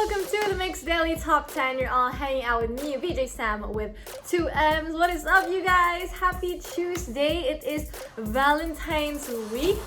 welcome to the MYX Daily Top 10. You're all hanging out with me, BJ Sam with 2 M's. What is up, you guys? Happy Tuesday. It is Valentine's week.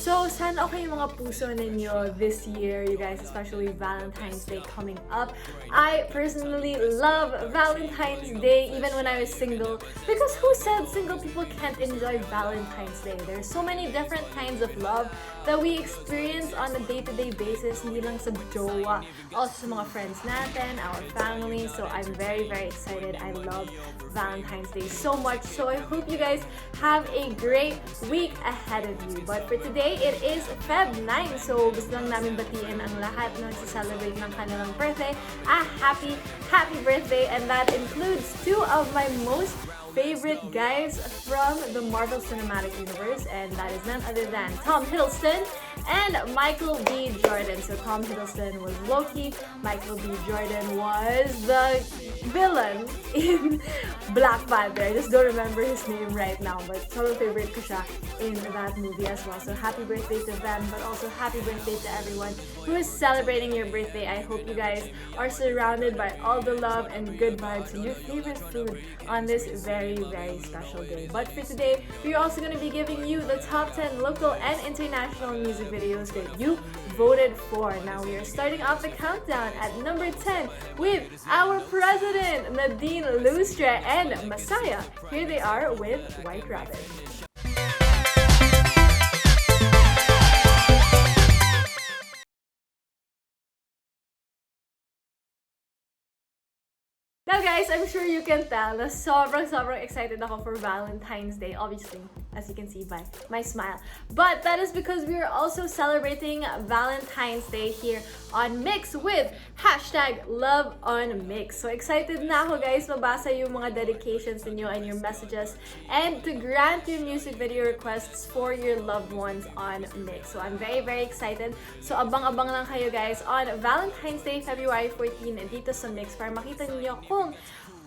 So, sana okay yung mga puso ninyo this year, you guys, especially Valentine's Day coming up. I personally love Valentine's Day, even when I was single, because who said single people can't enjoy Valentine's Day? There's so many different kinds of love that we experience on a day-to-day basis, hindi lang sa jowa, also sa mga friends natin, our family. So, I'm very, very excited. I love Valentine's Day so much. So, I hope you guys have a great week ahead of you. But for today, it is Feb 9. So, gusto lang namin batiin ang lahat na nagsiselebrate ng kanilang birthday. Happy birthday! And that includes 2 of my most favorite guys from the Marvel Cinematic Universe, and that is none other than Tom Hiddleston and Michael B. Jordan. So Tom Hiddleston was Loki, Michael B. Jordan was the villain in Black Panther. I just don't remember his name right now, but sobrang favorite ko siya in that movie as well. So happy birthday to them, but also happy birthday to everyone who is celebrating your birthday. I hope you guys are surrounded by all the love and good vibes and your favorite food on this very, very special day. But for today, we're also going to be giving you the top 10 local and international music videos that you voted for. Now we are starting off the countdown at number 10 with our president, Nadine, Lustre, and Massiah. Here they are with White Rabbit. Now guys, I'm sure you can tell na sobrang excited ako for Valentine's Day. Obviously, as you can see by my smile. But that is because we are also celebrating Valentine's Day here on MYX with #LoveOnMYX. So excited na ako guys mabasa yung mga dedications ninyo and your messages and to grant your music video requests for your loved ones on MYX. So I'm very, very excited. So abang-abang lang kayo guys on Valentine's Day, February 14 dito sa MYX para makita niyo kung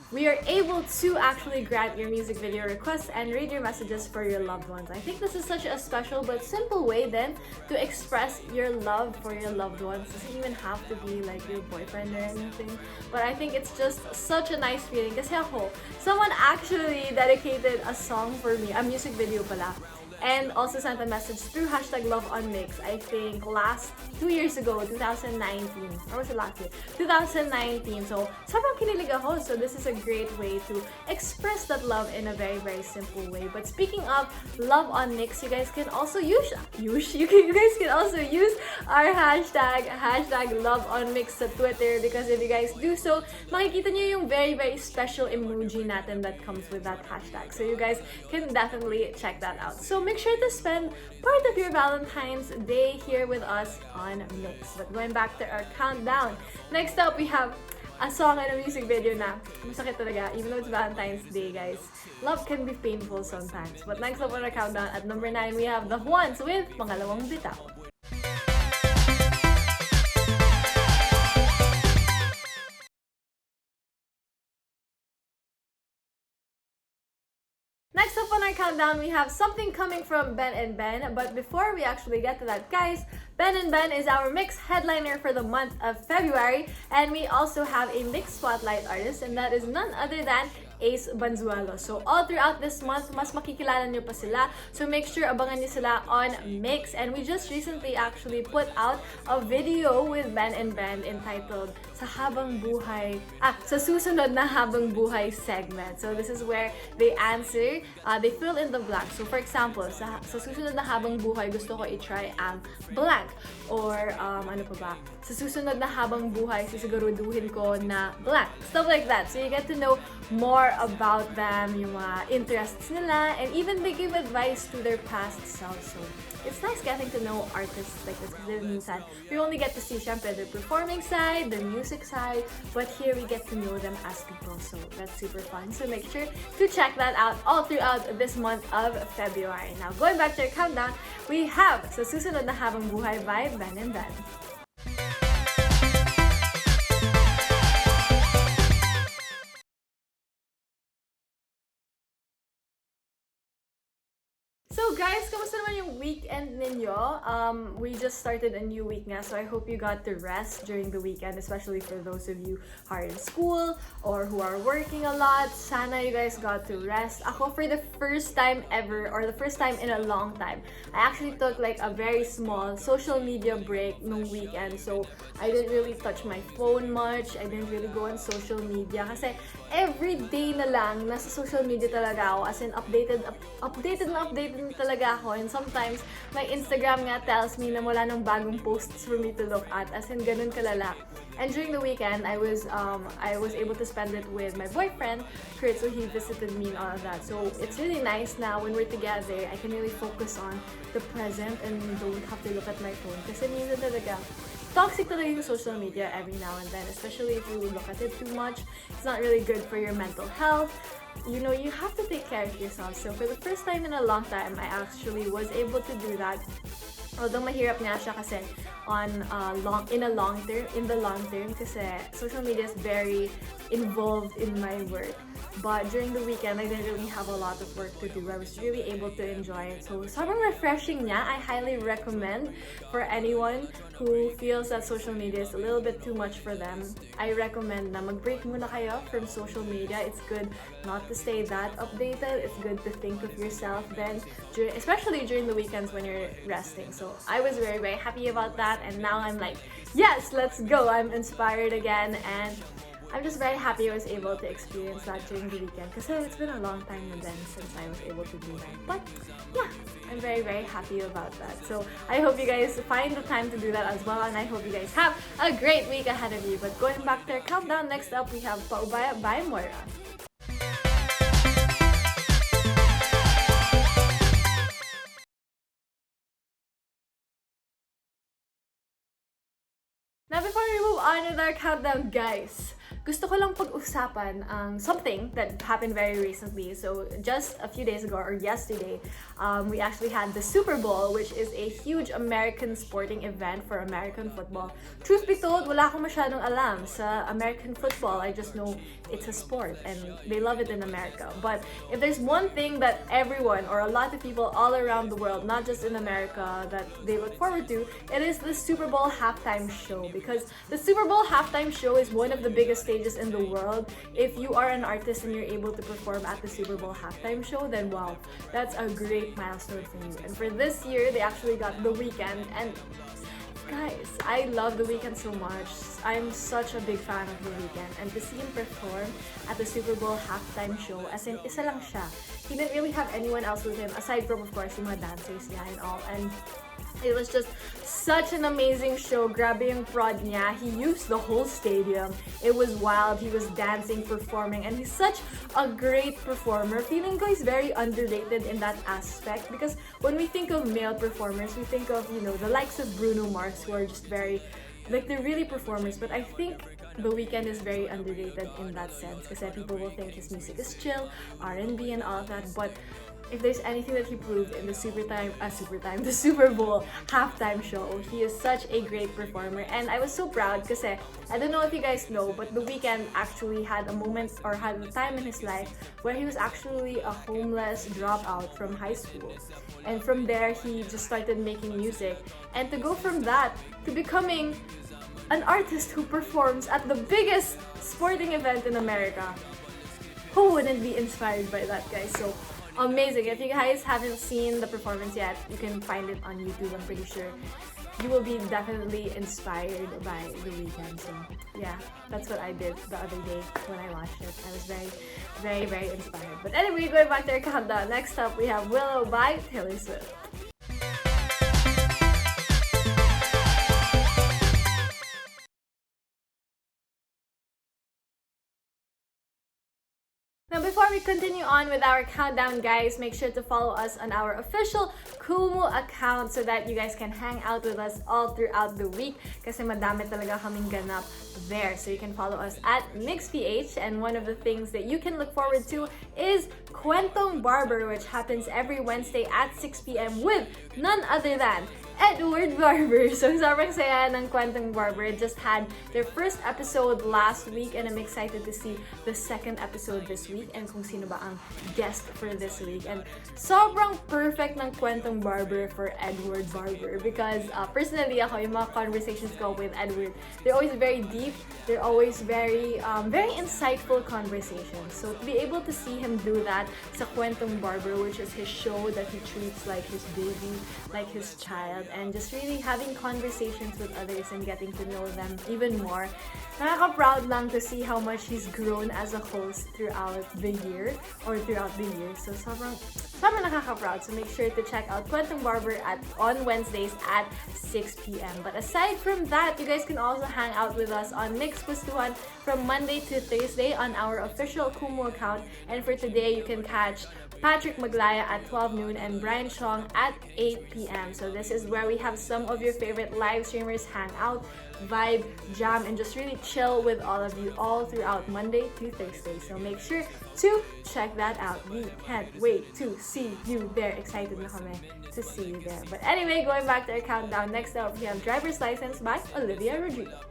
we are able to actually grant your music video requests and read your messages for your loved ones. I think this is such a special but simple way then to express your love for your loved ones. It doesn't even have to be like your boyfriend or anything. But I think it's just such a nice feeling. Kasi ako, someone actually dedicated a song for me, a music video pala. And also sent a message through #LoveOnMYX, I think 2 years ago, 2019. Or was it last year? 2019. So, sobrang kinilig ako. So, this is a great way to express that love in a very, very simple way. But speaking of Love on MYX, you guys can also you guys can also use our hashtag #LoveOnMYX sa Twitter, because if you guys do so, makikita niyo yung very, very special emoji natin that comes with that hashtag. So, you guys can definitely check that out. So, make sure to spend part of your Valentine's Day here with us on MYX. But going back to our countdown, next up we have a song and a music video na masakit talaga, even though it's Valentine's Day, guys. Love can be painful sometimes. But next up on our countdown, at number 9, we have the Juans with Pangalawang Bitaw. Next up on our countdown, we have something coming from Ben&Ben. But before we actually get to that, guys, Ben&Ben is our MYX headliner for the month of February. And we also have a MYX spotlight artist, and that is none other than Ace Banzuelo. So all throughout this month, mas makikilala nyo pa sila. So make sure abangan nyo sila on MYX. And we just recently actually put out a video with Ben&Ben entitled sa Susunod na Habang Buhay segment. So this is where they answer, they fill in the blank. So for example, sa Susunod na Habang Buhay, gusto ko i-try ang blank. Or ano pa ba? Sa Susunod na Habang Buhay, sisiguraduhin ko na blank. Stuff like that. So you get to know more about them, yung mga interests nila, and even they give advice to their past selves. So it's nice getting to know artists like this, because minsan we only get to see syempre their performing side, their music side, but here we get to know them as people. So that's super fun. So make sure to check that out all throughout this month of February. Now going back to our countdown, we have Sa Susunod na Habang Buhay by Ben&Ben. So guys, kamusta naman yung weekend ninyo? We just started a new week nga, so I hope you got to rest during the weekend, especially for those of you who are in school or who are working a lot. Sana you guys got to rest. Ako, for the first time ever, or the first time in a long time, I actually took like a very small social media break nung weekend. So I didn't really touch my phone much. I didn't really go on social media kasi every day na lang nasa social media talaga ako, as in updated na talaga ako, and sometimes my Instagram nga tells me na wala nang bagong posts for me to look at, as in ganun kalala. And during the weekend, I was able to spend it with my boyfriend, Kurt, so he visited me and all of that. So it's really nice now when we're together, I can really focus on the present and don't have to look at my phone. Kasi minsan talaga, toxic talaga yung social media every now and then, especially if you look at it too much. It's not really good for your mental health. You know, you have to take care of yourself. So for the first time in a long time, I actually was able to do that. Although mahirap nga siya kasi in the long term kasi social media is very involved in my work. But during the weekend, I didn't really have a lot of work to do. I was really able to enjoy it. So sobrang refreshing niya. I highly recommend for anyone who feels that social media is a little bit too much for them. I recommend na mag-break muna kayo from social media. It's good not to stay that updated. It's good to think of yourself then, especially during the weekends when you're resting. So I was very, very happy about that. And now I'm like, yes, let's go. I'm inspired again. And I'm just very happy I was able to experience that during the weekend because it's been a long time then since I was able to do that. But yeah, I'm very, very happy about that. So I hope you guys find the time to do that as well, and I hope you guys have a great week ahead of you. But going back to our countdown, next up we have Paubaya by Moira. Now before we move on with our countdown, guys, gusto ko lang pag-usapan something that happened very recently. So just a few days ago, or yesterday, we actually had the Super Bowl, which is a huge American sporting event for American football. Truth be told, wala akong masyadong alam sa American football. I just know it's a sport and they love it in America. But if there's one thing that everyone, or a lot of people all around the world, not just in America, that they look forward to, it is the Super Bowl halftime show. Because the Super Bowl halftime show is one of the biggest stages in the world. If you are an artist and you're able to perform at the Super Bowl halftime show, then wow, that's a great milestone for you. And for this year, they actually got The Weeknd, and guys, I love The Weeknd so much. I'm such a big fan of The Weeknd, and to see him perform at the Super Bowl halftime show, as in isa lang siya. He didn't really have anyone else with him aside from, of course, yung mga dancers niya and all. And it was just such an amazing show. Grabe yung prod niya. He used the whole stadium. It was wild. He was dancing, performing, and he's such a great performer. Feeling ko he's very underrated in that aspect because when we think of male performers, we think of, you know, the likes of Bruno Mars, who are just very, like, they're really performers. But I think The Weeknd is very underrated in that sense because people will think his music is chill, R&B and all of that. But if there's anything that he proved in the Super Bowl halftime show, he is such a great performer. And I was so proud because I don't know if you guys know, but The Weeknd actually had a moment, or had a time in his life where he was actually a homeless dropout from high school. And from there, he just started making music. And to go from that to becoming an artist who performs at the biggest sporting event in America, who wouldn't be inspired by that, guys? So amazing. If you guys haven't seen the performance yet, you can find it on YouTube. I'm pretty sure you will be definitely inspired by The Weeknd. So yeah, that's what I did the other day when I watched it. I was very, very, very inspired. But anyway, going back to our countdown, next up we have Willow by Taylor Swift. Now, before we continue on with our countdown, guys, make sure to follow us on our official Kumu account so that you guys can hang out with us all throughout the week kasi madami talaga kaming ganap there. So you can follow us at MYXPH, and one of the things that you can look forward to is Kwentong Barber, which happens every Wednesday at 6 p.m. with none other than Edward Barber. So sobrang saya ng Kwentong Barber. It just had their first episode last week and I'm excited to see the second episode this week and kung sino ba ang guest for this week. And sobrang perfect ng Kwentong Barber for Edward Barber because personally ako, yung mga conversations ko with Edward, they're always very deep, they're always very insightful conversations. So to be able to see him do that sa Kwentong Barber, which is his show that he treats like his baby, like his child, and just really having conversations with others and getting to know them even more. Nakaka-proud lang to see how much he's grown as a host throughout the year. So sobrang nakaka-proud. So make sure to check out Kwentong Barber on Wednesdays at 6 p.m. But aside from that, you guys can also hang out with us on MYX Daily from Monday to Thursday on our official Kumu account. And for today, you can catch Patrick Maglaya at 12 noon and Brian Chong at 8 p.m. So this is where we have some of your favorite live streamers hang out, vibe, jam, and just really chill with all of you all throughout Monday to Thursday. So make sure to check that out. We can't wait to see you there. Excited na kami to see you there. But anyway, going back to our countdown, next up we have Driver's License by Olivia Rodrigo.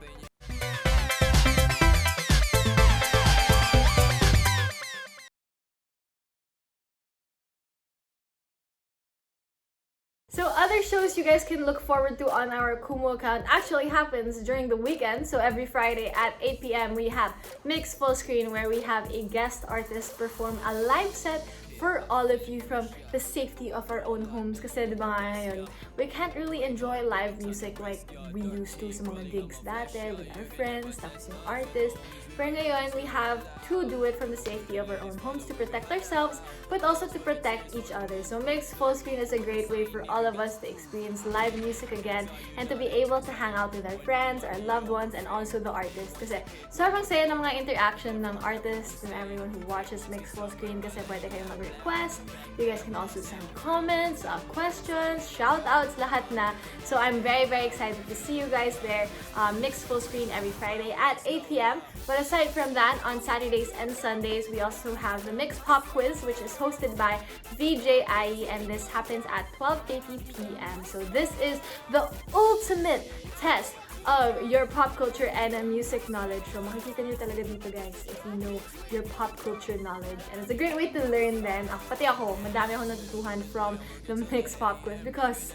So other shows you guys can look forward to on our Kumu account actually happens during the weekend. So every Friday at 8 p.m. we have MYX Full Screen where we have a guest artist perform a live set for all of you from the safety of our own homes. Kasi diba nga ngayon, we can't really enjoy live music like we used to sa mga gigs dati with our friends, tapos yung artist. Pero ngayon, we have to do it from the safety of our own homes to protect ourselves, but also to protect each other. So MYX Full Screen is a great way for all of us to experience live music again and to be able to hang out with our friends, our loved ones, and also the artists. Kasi sobrang saya ng mga interaction ng artists and everyone who watches MYX Full Screen kasi pwede kayong mag-request. You guys can also send comments, questions, shoutouts, lahat na. So I'm very, very excited to see you guys there. MYX Full Screen every Friday at 8 p.m. But aside from that, on Saturdays and Sundays, we also have the MYX Pop Quiz, which is hosted by BGYO, and this happens at 12:30 p.m. So this is the ultimate test of your pop culture and music knowledge. So makikita nyo talaga dito guys if you know your pop culture knowledge. And it's a great way to learn then. Pati ako, madami ako natutuhan from the MYX Pop Quiz because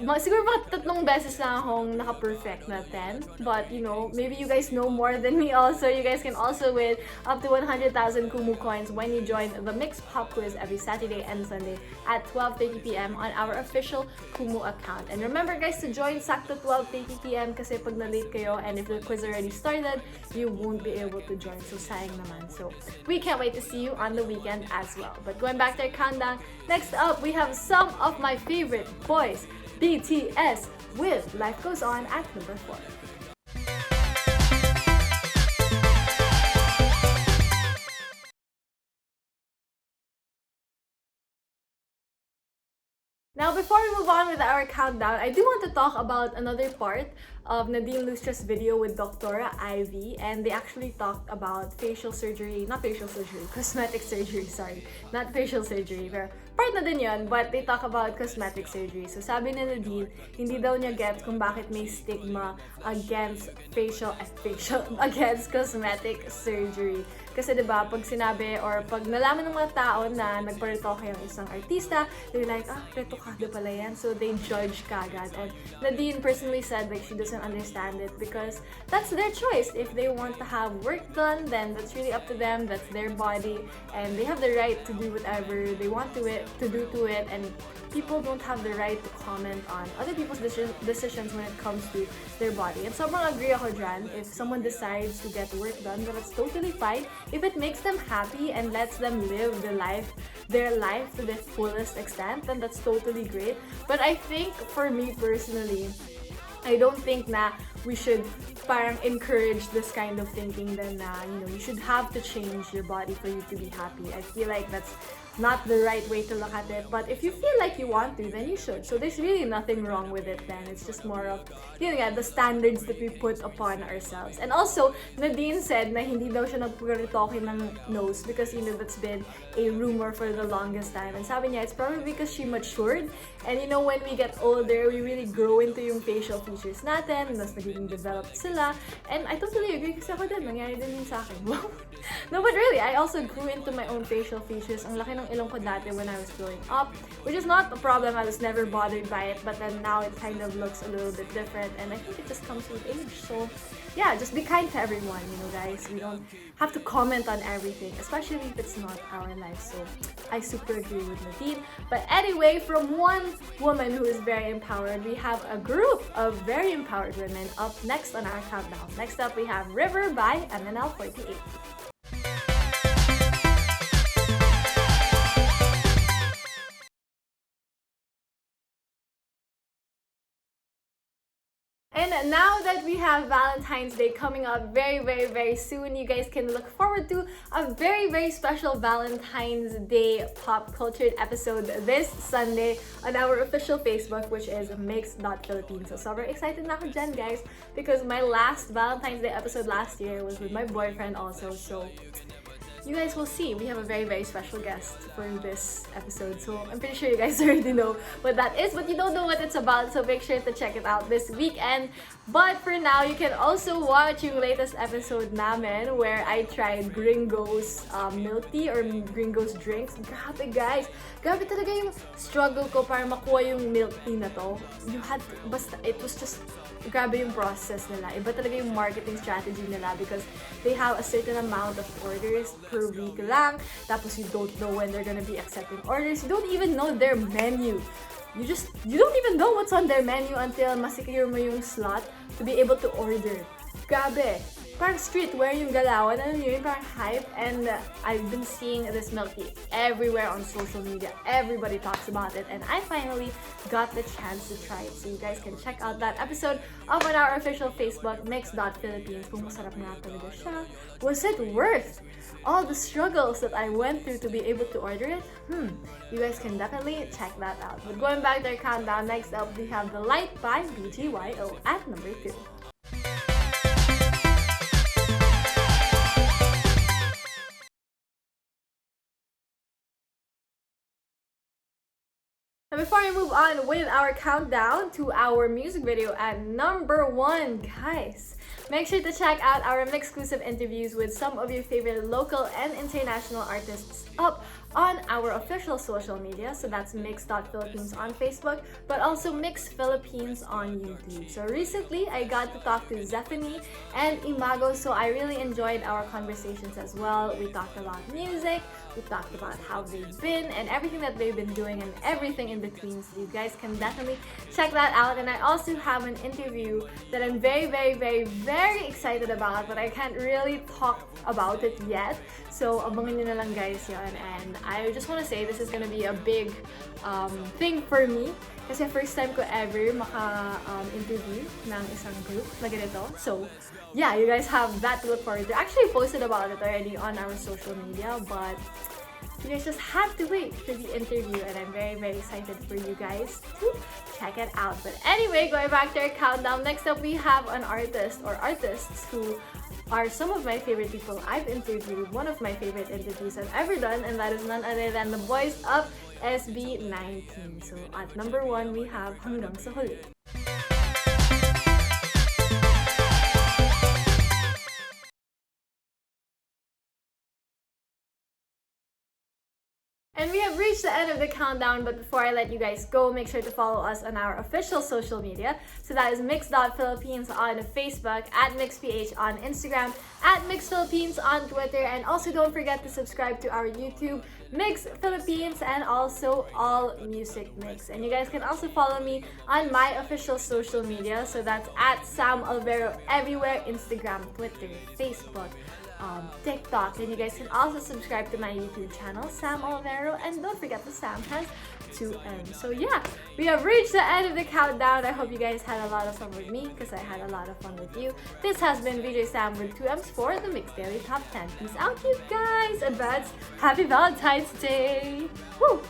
siguro mga 3 beses lang akong naka-perfect na 10. But, you know, maybe you guys know more than me also. You guys can also win up to 100,000 Kumu coins when you join the MYX Pop Quiz every Saturday and Sunday at 12:30 p.m. on our official Kumu account. And remember guys to join sakto 12:30 p.m. kasi pag na-late kayo and if the quiz already started, you won't be able to join. So, sayang naman. So, we can't wait to see you on the weekend as well. But going back to our countdown, next up, we have some of my favorite boys, BTS with Life Goes On at number 4. Now, before we move on with our countdown, I do want to talk about another part of Nadine Lustre's video with Dr. Ivy, and they actually talked about cosmetic surgery, sorry. Not facial surgery, pero part na din yun, but they talk about cosmetic surgery. So sabi ni Nadine, hindi daw niya gets kung bakit may stigma against against cosmetic surgery. Kasi diba, pag sinabi or pag nalaman ng mga tao na nagparetoke yung isang artista, they're like, retokado pala yan. So they judge kagad. And Nadine personally said like she doesn't understand it because that's their choice. If they want to have work done, then that's really up to them. That's their body. And they have the right to do whatever they want to do to it. And people don't have the right to comment on other people's decisions when it comes to their body. And sobrang agree ako dyan. If someone decides to get work done, then that's totally fine. If it makes them happy and lets them live their life to the fullest extent, then that's totally great. But I think for me personally, I don't think na we should parang encourage this kind of thinking then na, you should have to change your body for you to be happy. I feel like that's not the right way to look at it. But if you feel like you want to, then you should. So there's really nothing wrong with it then. It's just more of, the standards that we put upon ourselves. And also, Nadine said na hindi daw siya nagpuritoke ng nose because, that's been a rumor for the longest time. And sabi niya, it's probably because she matured. And when we get older, we really grow into yung facial features natin, mas nagiging developed sila. And I totally agree kasi ako din, nangyari din yun sa akin. No, but really, I also grew into my own facial features. Ang laki ng ilong ko dati when I was growing up, which is not a problem. I was never bothered by it, but then now it kind of looks a little bit different, and I think it just comes with age. So yeah, just be kind to everyone, guys. We don't have to comment on everything, especially if it's not our life. So I super agree with Nadine. But anyway, from one woman who is very empowered, we have a group of very empowered women up next on our countdown. Next up, we have River by MNL48. And now that we have Valentine's Day coming up very, very, very soon, you guys can look forward to a very, very special Valentine's Day pop culture episode this Sunday on our official Facebook, which is MYX.Philippines. So super excited na ako dyan, guys, because my last Valentine's Day episode last year was with my boyfriend also. So you guys will see. We have a very, very special guest for this episode. So I'm pretty sure you guys already know what that is, but you don't know what it's about. So make sure to check it out this weekend. But for now, you can also watch yung latest episode namin where I tried Gringo's milk tea or Gringo's drinks. Grabe, guys. Grabe talaga yung struggle ko para makuha yung milk tea na to. It was just grabe yung process nila. Iba talaga yung marketing strategy nila because they have a certain amount of orders per week lang. Tapos you don't know when they're gonna be accepting orders. You don't even know their menu. You don't even know what's on their menu until masecure mo yung slot to be able to order. Grabe. Parang streetwear yung galawan, parang hype, and I've been seeing this milk tea everywhere on social media. Everybody talks about it, and I finally got the chance to try it. So you guys can check out that episode up on our official Facebook, MYX.Philippines. Kung masarap nga talaga siya. Was it worth all the struggles that I went through to be able to order it? You guys can definitely check that out. But going back to our countdown, next up we have The Light by BGYO at number 2. And before we move on with our countdown to our music video at number 1, guys, make sure to check out our exclusive interviews with some of your favorite local and international artists up on our official social media. So that's MYX.Philippines on Facebook, but also MYX Philippines on YouTube. So recently, I got to talk to Zephanie and Imago, so I really enjoyed our conversations as well. We talked about music, we talked about how they've been and everything that they've been doing and everything in between. So you guys can definitely check that out. And I also have an interview that I'm very, very, very, very excited about, but I can't really talk about it yet. So abangan nyo na lang, guys, yun. And I just want to say this is gonna be a big thing for me kasi first time ko ever maka-interview ng isang group na ganito. So yeah, you guys have that to look forward to. I actually posted about it already on our social media, but you guys just have to wait for the interview, and I'm very, very excited for you guys to check it out. But anyway, going back to our countdown, next up we have an artist or artists who are some of my favorite people I've interviewed, one of my favorite interviews I've ever done, and that is none other than the boys of SB19. So at number 1, we have Hanggang sa Huli. And we have reached the end of the countdown, but before I let you guys go, make sure to follow us on our official social media. So that is MYX.Philippines on Facebook, at MYXPH on Instagram, at MYX Philippines on Twitter, and also don't forget to subscribe to our YouTube, MYX Philippines, and also All Music Mix. And you guys can also follow me on my official social media, so that's at SAMM ALVERO everywhere, Instagram, Twitter, Facebook, TikTok. And you guys can also subscribe to my YouTube channel, SAMM ALVERO, and don't forget the SAMM has 2 M's. So yeah, we have reached the end of the countdown. I hope you guys had a lot of fun with me because I had a lot of fun with you. This has been VJ Sam with 2 M's for the MYX Daily Top 10. Peace out, you guys! Advance Happy Valentine's Day! Woo!